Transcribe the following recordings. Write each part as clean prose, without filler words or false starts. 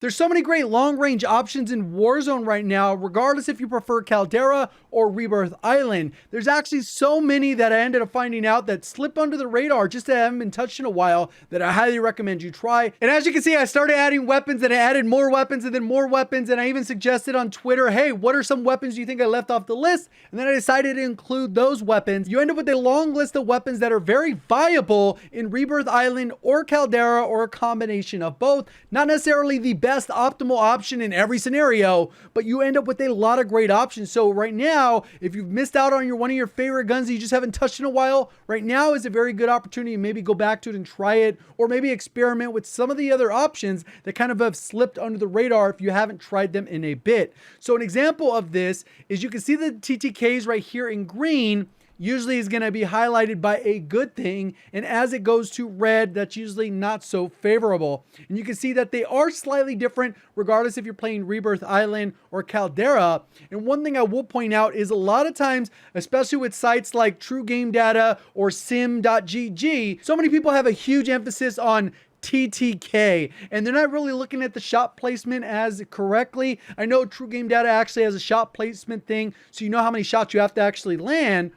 There's so many great long-range options in Warzone right now, regardless if you prefer Caldera or Rebirth Island. There's actually so many that I ended up finding out that slip under the radar just that haven't been touched in a while that I highly recommend you try. And as you can see, I started adding weapons and I added more weapons and then more weapons, and I even suggested on Twitter, hey, what are some weapons you think I left off the list? And then I decided to include those weapons. You end up with a long list of weapons that are very viable in Rebirth Island or Caldera, or a combination of both. Not necessarily the best optimal option in every scenario, but you end up with a lot of great options. So right now, if you've missed out on one of your favorite guns that you just haven't touched in a while, right now is a very good opportunity to maybe go back to it and try it, or maybe experiment with some of the other options that kind of have slipped under the radar if you haven't tried them in a bit. So an example of this is, you can see the TTKs right here in green usually is going to be highlighted by a good thing, and as it goes to red, that's usually not so favorable. And you can see that they are slightly different regardless if you're playing Rebirth Island or Caldera. And one thing I will point out is, a lot of times, especially with sites like True Game Data or sim.gg, so many people have a huge emphasis on TTK, and they're not really looking at the shot placement as correctly. I know True Game Data actually has a shot placement thing, so you know how many shots you have to actually land.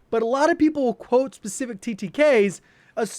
But a lot of people will quote specific TTKs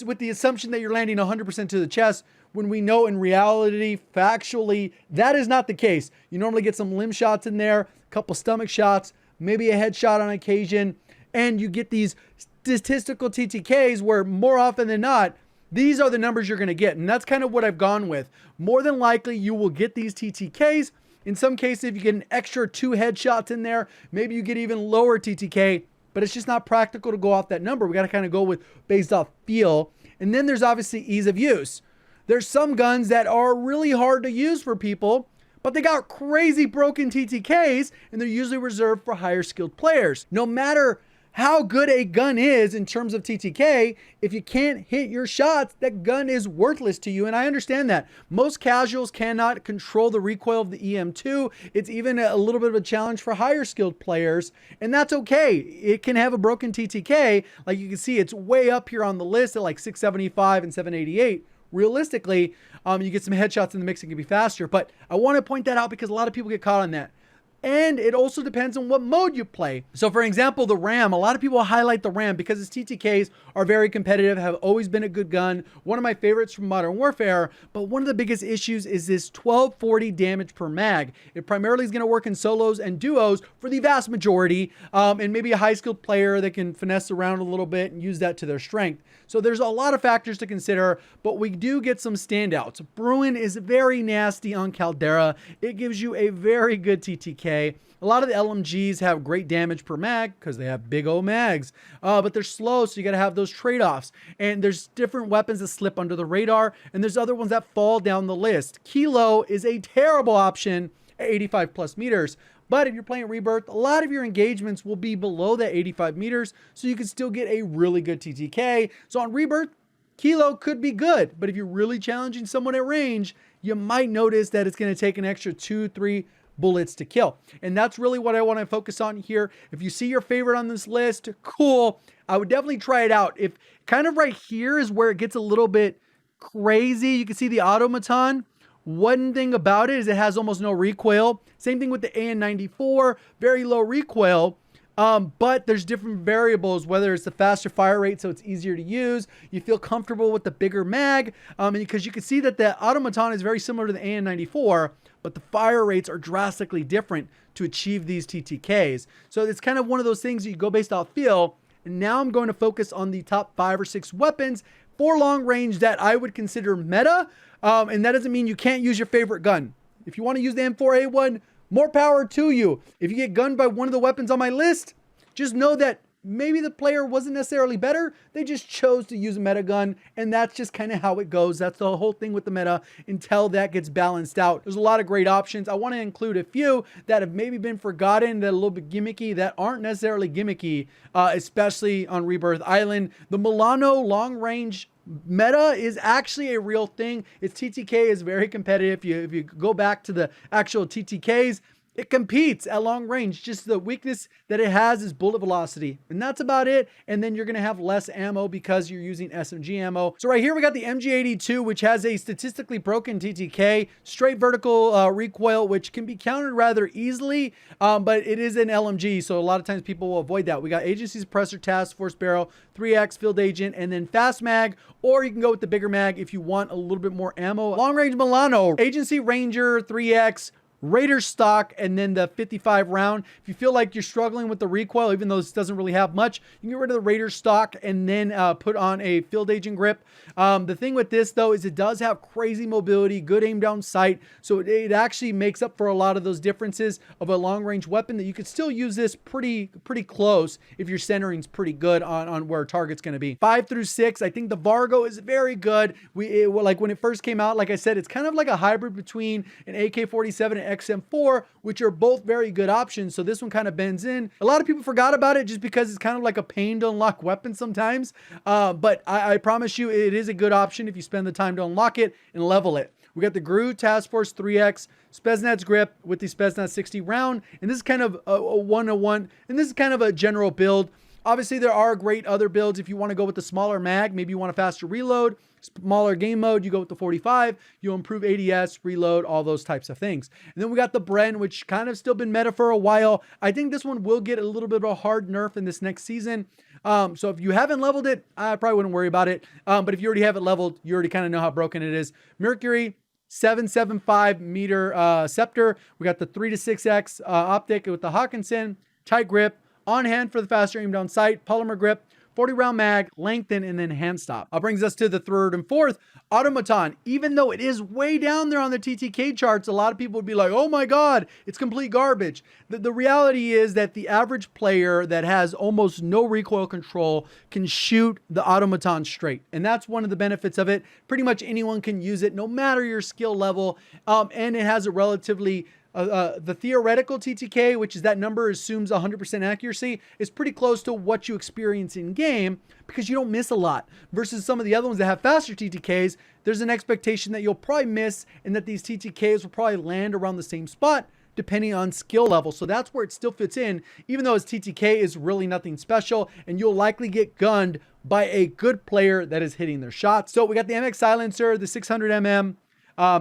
with the assumption that you're landing 100% to the chest, when we know in reality, factually, that is not the case. You normally get some limb shots in there, a couple stomach shots, maybe a headshot on occasion, and you get these statistical TTKs where more often than not, these are the numbers you're going to get. And that's kind of what I've gone with. More than likely, you will get these TTKs. In some cases, if you get an extra 2 headshots in there, maybe you get even lower TTK. But it's just not practical to go off that number. We got to kind of go with based off feel. And then there's obviously ease of use. There's some guns that are really hard to use for people, but they got crazy broken TTKs, and they're usually reserved for higher skilled players. No matter how good a gun is in terms of TTK, if you can't hit your shots, that gun is worthless to you. And I understand that. Most casuals cannot control the recoil of the EM2. It's even a little bit of a challenge for higher skilled players, and that's okay. It can have a broken TTK. Like you can see, it's way up here on the list at like 675 and 788. Realistically, you get some headshots in the mix, it can be faster. But I want to point that out because a lot of people get caught on that. And it also depends on what mode you play. So for example, the RAM, a lot of people highlight the RAM because its TTKs are very competitive, have always been a good gun. One of my favorites from Modern Warfare, but one of the biggest issues is this 1240 damage per mag. It primarily is going to work in solos and duos for the vast majority, and maybe a high skilled player that can finesse around a little bit and use that to their strength. So there's a lot of factors to consider, but we do get some standouts. BREN is very nasty on Caldera. It gives you a very good TTK. A lot of the LMGs have great damage per mag because they have big O mags, but they're slow, so you got to have those trade-offs. And there's different weapons that slip under the radar, and there's other ones that fall down the list. Kilo is a terrible option at 85 plus meters, but if you're playing Rebirth, a lot of your engagements will be below that 85 meters, so you can still get a really good TTK. So on Rebirth, Kilo could be good, but if you're really challenging someone at range, you might notice that it's going to take an extra 2-3 bullets to kill. And that's really what I want to focus on here. If you see your favorite on this list, cool. I would definitely try it out. If kind of right here is where it gets a little bit crazy. You can see the AUTOMATON. One thing about it is it has almost no recoil. Same thing with the AN94, very low recoil. But there's different variables, whether it's the faster fire rate, so it's easier to use. You feel comfortable with the bigger mag, because you can see that the AUTOMATON is very similar to the AN94, but the fire rates are drastically different to achieve these TTKs. So it's kind of one of those things that you go based off feel. And now I'm going to focus on the top 5 or 6 weapons for long range that I would consider meta. And that doesn't mean you can't use your favorite gun. If you want to use the M4A1, more power to you. If you get gunned by one of the weapons on my list, just know that maybe the player wasn't necessarily better. They just chose to use a meta gun, and that's just kind of how it goes. That's the whole thing with the meta until that gets balanced out. There's a lot of great options. I want to include a few that have maybe been forgotten, that are a little bit gimmicky, that aren't necessarily gimmicky, especially on Rebirth Island. The MILANO long range meta is actually a real thing. Its TTK is very competitive. If you go back to the actual TTKs, It competes at long range. Just the weakness that it has is bullet velocity, and that's about it. And then you're going to have less ammo because you're using SMG ammo. So right here we got the MG82, which has a statistically broken TTK, straight vertical recoil, which can be countered rather easily, but it is an LMG, so a lot of times people will avoid that. We got Agency Suppressor, Task Force Barrel, 3x Field Agent, and then Fast Mag, or you can go with the bigger mag if you want a little bit more ammo. Long Range MILANO, Agency Ranger, 3x, Raider stock, and then the 55 round. If you feel like you're struggling with the recoil, even though this doesn't really have much, you can get rid of the Raider stock and then put on a Field Agent grip. The thing with this though is it does have crazy mobility, good aim down sight, so it actually makes up for a lot of those differences of a long range weapon, that you could still use this pretty close if your centering's pretty good on where a target's going to be. 5 through 6, I think the Vargo is very good. Like when it first came out, like I said, it's kind of like a hybrid between an AK-47 and XM4, which are both very good options. So this one kind of bends in. A lot of people forgot about it just because it's kind of like a pain to unlock weapon sometimes. But I promise you, it is a good option if you spend the time to unlock it and level it. We got the GRU Task Force 3X Spetsnaz grip with the Spetsnaz 60 round. And this is kind of a 1-to-1, and this is kind of a general build. Obviously, there are great other builds. If you want to go with the smaller mag, maybe you want a faster reload, smaller game mode, you go with the 45, you'll improve ADS, reload, all those types of things. And then we got the BREN, which kind of still been meta for a while. I think this one will get a little bit of a hard nerf in this next season. So if you haven't leveled it, I probably wouldn't worry about it. But if you already have it leveled, you already kind of know how broken it is. Mercury, 775 meter scepter. We got the 3 to 6x optic with the Hawkinson, tight grip, on hand for the faster aim down sight, polymer grip, 40 round mag, lengthen, and then hand stop. That brings us to the third and fourth, AUTOMATON. Even though it is way down there on the TTK charts, a lot of people would be like, oh my God, it's complete garbage. The reality is that the average player that has almost no recoil control can shoot the AUTOMATON straight. And that's one of the benefits of it. Pretty much anyone can use it, no matter your skill level. And it has a relatively the theoretical TTK, which is that number assumes 100% accuracy, is pretty close to what you experience in game because you don't miss a lot. Versus some of the other ones that have faster TTKs, there's an expectation that you'll probably miss and that these TTKs will probably land around the same spot depending on skill level. So that's where it still fits in, even though its TTK is really nothing special, and you'll likely get gunned by a good player that is hitting their shots. So we got the MX silencer, the 600mm,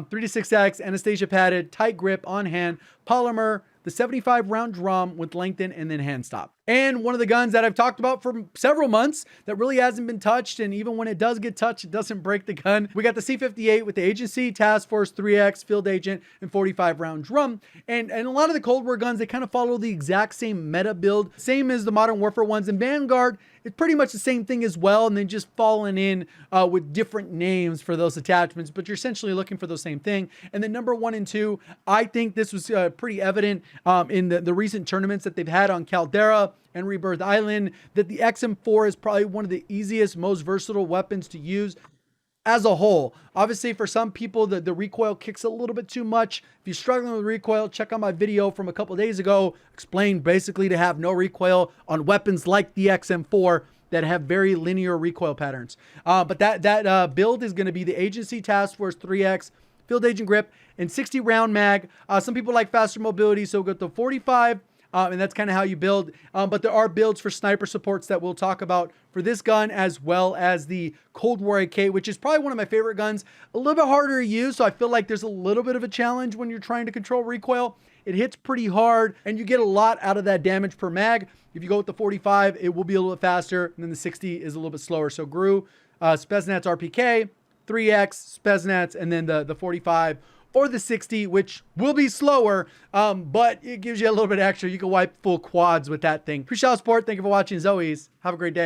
3 to 6x, Anastasia padded, tight grip, on hand, polymer, the 75 round drum with lengthen, and then hand stop. And one of the guns that I've talked about for several months that really hasn't been touched, and even when it does get touched, it doesn't break the gun. We got the C58 with the Agency, Task Force 3X, Field Agent, and 45 round drum. And a lot of the Cold War guns, they kind of follow the exact same meta build, same as the Modern Warfare ones. And Vanguard, it's pretty much the same thing as well, and then just falling in with different names for those attachments, but you're essentially looking for the same thing. And then number 1 and 2, I think this was pretty evident in the recent tournaments that they've had on Caldera and Rebirth Island, that the XM4 is probably one of the easiest, most versatile weapons to use as a whole. Obviously, for some people, the recoil kicks a little bit too much. If you're struggling with recoil, check out my video from a couple of days ago, explained basically to have no recoil on weapons like the XM4 that have very linear recoil patterns. But that build is going to be the Agency Task Force 3X, Field Agent grip, and 60 round mag. Some people like faster mobility, so go to 45. And that's kind of how you build. But there are builds for sniper supports that we'll talk about for this gun, as well as the Cold War AK, which is probably one of my favorite guns. A little bit harder to use, so I feel like there's a little bit of a challenge when you're trying to control recoil. It hits pretty hard, and you get a lot out of that damage per mag. If you go with the 45, it will be a little bit faster, and then the 60 is a little bit slower. So GRU, Spetsnaz RPK, 3X, Spetsnaz, and then the 45 or the 60, which will be slower, but it gives you a little bit extra. You can wipe full quads with that thing. Appreciate the support. Thank you for watching. As always, have a great day.